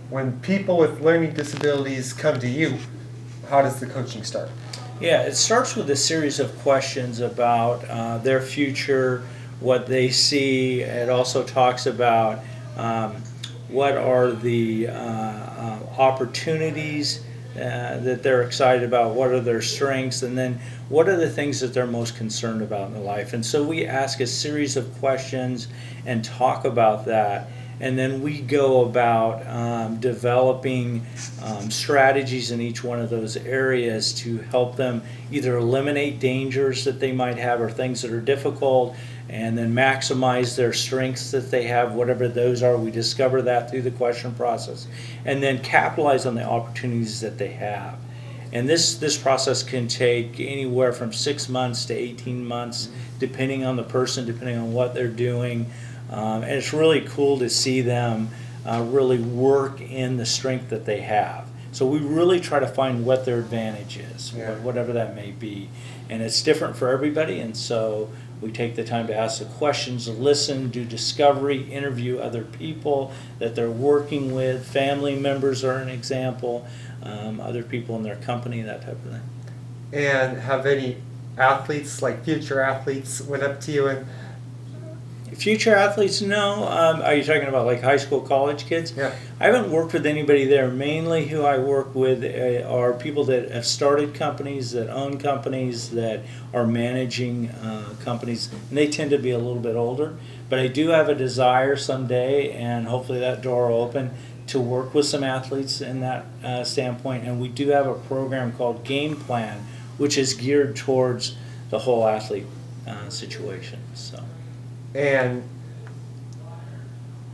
when people with learning disabilities come to you, how does the coaching start? Yeah, it starts with a series of questions about their future, what they see. It also talks about what are the opportunities that they're excited about, what are their strengths, and then what are the things that they're most concerned about in their life. And so we ask a series of questions and talk about that. And then we go about developing strategies in each one of those areas to help them either eliminate dangers that they might have or things that are difficult, and then maximize their strengths that they have, whatever those are. We discover that through the question process, and then capitalize on the opportunities that they have. And this process can take anywhere from 6 months to 18 months, depending on the person, depending on what they're doing. And it's really cool to see them really work in the strength that they have. So we really try to find what their advantage is, whatever that may be. And it's different for everybody, and so we take the time to ask the questions, listen, do discovery, interview other people that they're working with. Family members are an example, other people in their company, that type of thing. And have any athletes, like future athletes, went up to you and... Future athletes, no. Are you talking about like high school, college kids? Yeah. I haven't worked with anybody there. Mainly who I work with are people that have started companies, that own companies, that are managing companies, and they tend to be a little bit older. But I do have a desire someday, and hopefully that door will open, to work with some athletes in that standpoint. And we do have a program called Game Plan, which is geared towards the whole athlete situation. So. And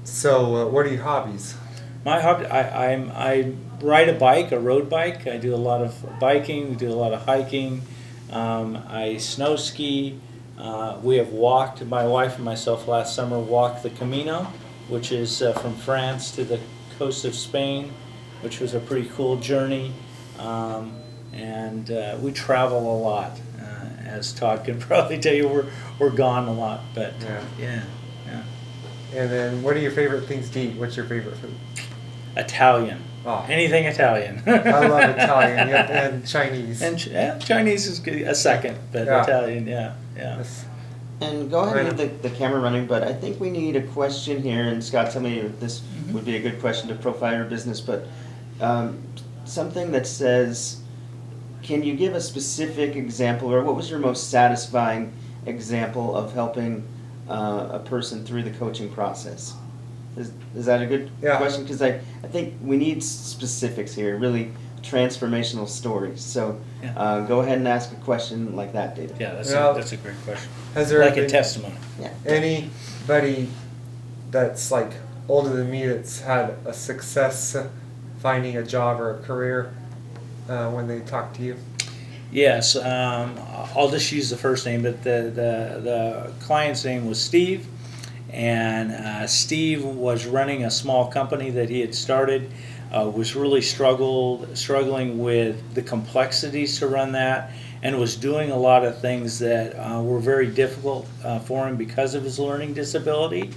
so, what are your hobbies? My hobby, I ride a bike, a road bike. I do a lot of biking. We do a lot of hiking. I snow ski. We have walked. My wife and myself last summer walked the Camino, which is from France to the coast of Spain, which was a pretty cool journey. And we travel a lot. As Todd can probably tell you, we're gone a lot, but yeah. And then, what are your favorite things to eat? What's your favorite food? Italian. Oh. Anything Italian. I love Italian and Chinese. And Chinese is good, a second, but Italian, yeah. Yes. And go ahead and leave the camera running, but I think we need a question here, and Scott, tell me if this would be a good question to profile your business, but something that says, can you give a specific example, or what was your most satisfying example of helping a person through the coaching process? Is that a good question? Because I think we need specifics here, really transformational stories. So go ahead and ask a question like that, David. Yeah, that's a great question. Has there like been a testimony. Yeah. Anybody that's like older than me that's had a success finding a job or a career when they talk to you? Yes, I'll just use the first name, but the client's name was Steve, and Steve was running a small company that he had started, was really struggling with the complexities to run that, and was doing a lot of things that were very difficult for him because of his learning disability.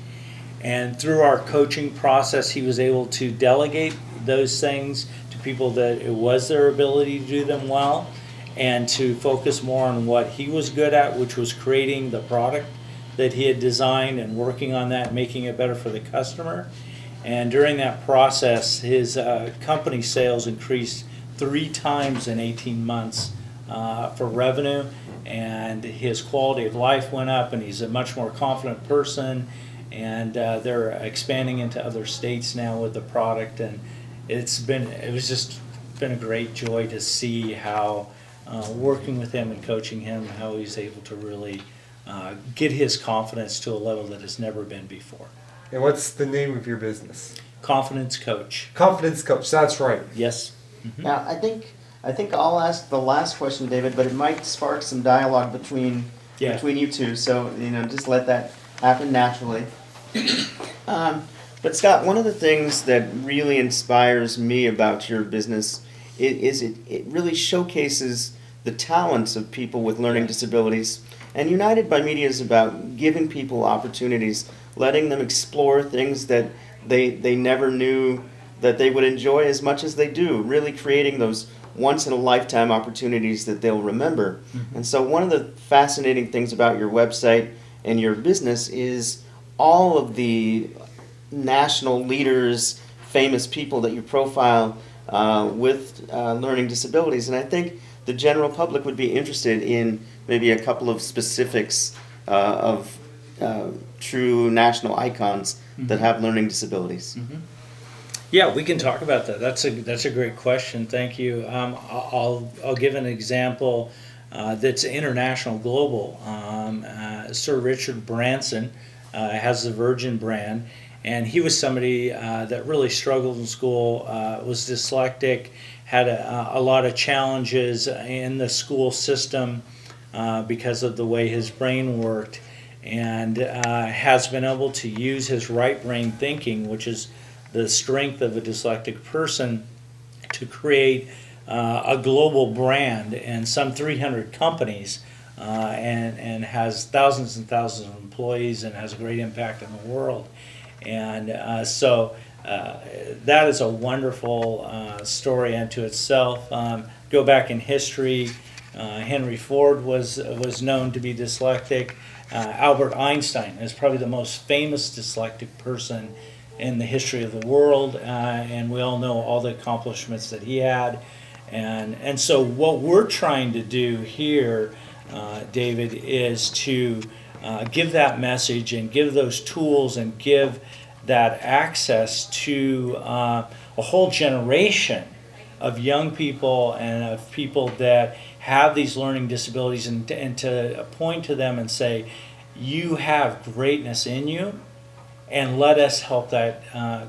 And through our coaching process, he was able to delegate those things to people that it was their ability to do them well, and to focus more on what he was good at, which was creating the product that he had designed and working on that, making it better for the customer. And during that process, his company sales increased 3 times in 18 months for revenue, and his quality of life went up, and he's a much more confident person. And they're expanding into other states now with the product, and it was just been a great joy to see how working with him and coaching him, how he's able to really get his confidence to a level that has never been before. And what's the name of your business? Confidence Coach. Confidence Coach, that's right. Yes. Mm-hmm. Now, I think I'll ask the last question, David, but it might spark some dialogue between you two. So just let that happen naturally. But Scott, one of the things that really inspires me about your business is it really showcases the talents of people with learning disabilities. And United by Media is about giving people opportunities, letting them explore things that they never knew that they would enjoy as much as they do, really creating those once-in-a-lifetime opportunities that they'll remember. And so one of the fascinating things about your website and your business is all of the national leaders, famous people that you profile with learning disabilities. And I think the general public would be interested in maybe a couple of specifics of true national icons that have learning disabilities. Yeah, we can talk about that. That's a great question. Thank you. I'll give an example that's international, global. Sir Richard Branson has the Virgin brand, and he was somebody that really struggled in school, was dyslexic, had a lot of challenges in the school system because of the way his brain worked, and has been able to use his right brain thinking, which is the strength of a dyslexic person, to create a global brand and some 300 companies, and has thousands and thousands of employees and has a great impact in the world. And so that is a wonderful story unto itself. Go back in history, Henry Ford was known to be dyslexic. Albert Einstein is probably the most famous dyslexic person in the history of the world, and we all know all the accomplishments that he had. And so what we're trying to do here, David, is to give that message and give those tools and give that access to a whole generation of young people and of people that have these learning disabilities, and to point to them and say, you have greatness in you, and let us help that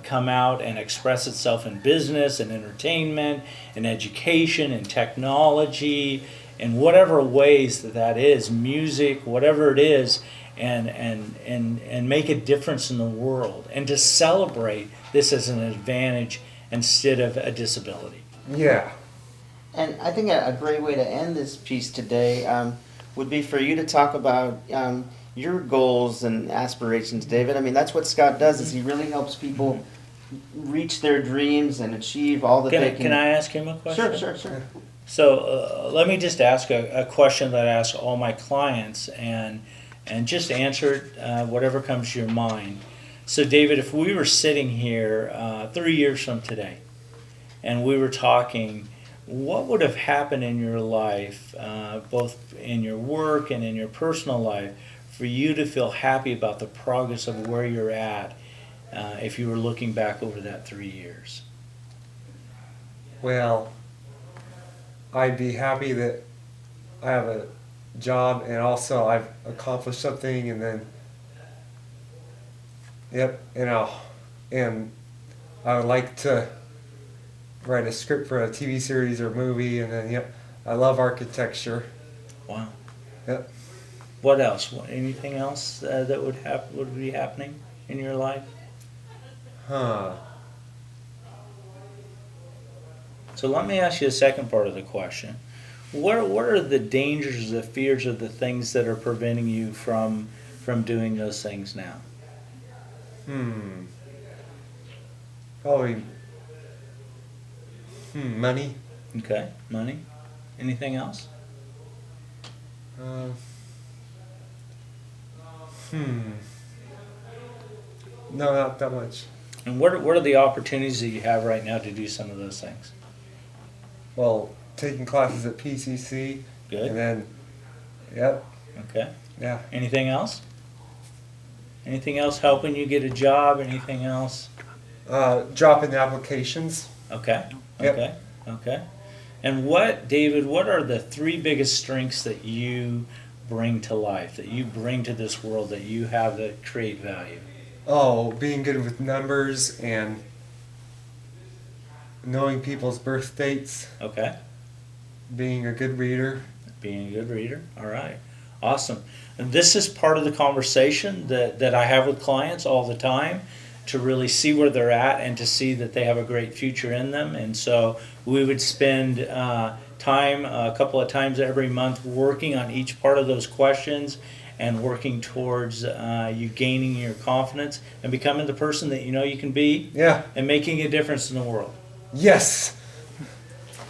come out and express itself in business and entertainment and education and technology in whatever ways that is, music, whatever it is, and make a difference in the world, and to celebrate this as an advantage instead of a disability. Yeah. And I think a great way to end this piece today would be for you to talk about your goals and aspirations, David. I mean, that's what Scott does, is he really helps people reach their dreams and achieve all that they can. Can I ask him a question? Sure. So let me just ask a question that I ask all my clients, and just answer it, whatever comes to your mind. So David, if we were sitting here 3 years from today, and we were talking, what would have happened in your life, both in your work and in your personal life, for you to feel happy about the progress of where you're at, if you were looking back over that 3 years? Well, I'd be happy that I have a job and also I've accomplished something, and then and I would like to write a script for a TV series or movie, and then I love architecture. Wow. Yep. What else? Anything else that would be happening in your life? Huh. So let me ask you the second part of the question. What are the dangers, the fears, or the things that are preventing you from doing those things now? Probably money. Okay, money. Anything else? No, not that much. And what are the opportunities that you have right now to do some of those things? Well, taking classes at PCC. Good. And then, yep. Okay. Yeah. Anything else? Anything else helping you get a job? Anything else? Dropping the applications. Okay. Yep. Okay. Okay. And David, what are the 3 biggest strengths that you bring to life, that you bring to this world, that you have that create value? Oh, being good with numbers and knowing people's birth dates. Okay. Being a good reader. Being a good reader. All right. Awesome. And this is part of the conversation that I have with clients all the time, to really see where they're at and to see that they have a great future in them. And so we would spend time a couple of times every month working on each part of those questions and working towards you gaining your confidence and becoming the person that you know you can be Yeah. and making a difference in the world. Yes.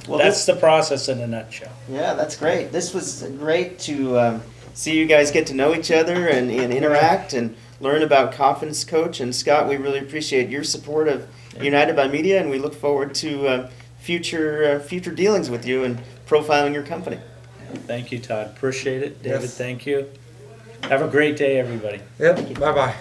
Well, That's the process in a nutshell. yeah, that's great. This was great to see you guys get to know each other and interact and learn about Confidence Coach. And Scott, we really appreciate your support of United by Media, and we look forward to future dealings with you and profiling your company. Thank you, Todd. Appreciate it. David, Yes. thank you. Have a great day, everybody. Yep. Bye bye.